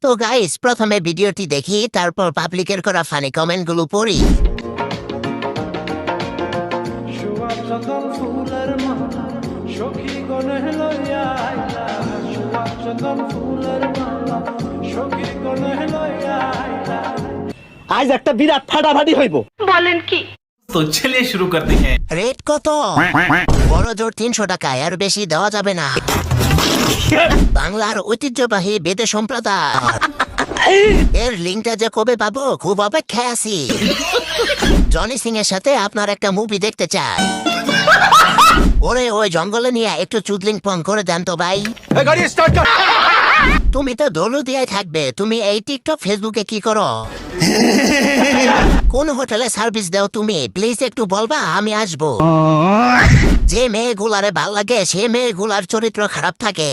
তো গাইস, প্রথমে ভিডিওটি দেখি, তারপর পাবলিকের করা ফানি কমেন্টগুলো পড়ি। আজ একটা বিরাট ফাটাফাটি হইব। বলেন কি? तो चलिए शुरू करते हैं। রেট কত? বড় জোর 300 টাকা, আর বেশি দেওয়া যাবে না। বাংলার ঐতিহ্যবাহী বেদে সম্প্রদায়, এর লিঙ্কটা যে কবে পাবো খুব অপেক্ষায় আছি। জনি সিং এর সাথে আপনার একটা মুভি দেখতে চাই। ওরে ওই জঙ্গলে নিয়ে একটু চুদলিং পং করে দেন তো ভাই। তুমি তো দলু দিয়ে থাকবে, তুমি এই টিকটক ফেসবুকে কি করো? কোন হোটেলে সার্ভিস দাও তুমি? প্লিজ একটু বলবা, আমি আসবো। যে মেয়েগুলারে ভাল লাগে সে মেয়েগুলার চরিত্র খারাপ থাকে।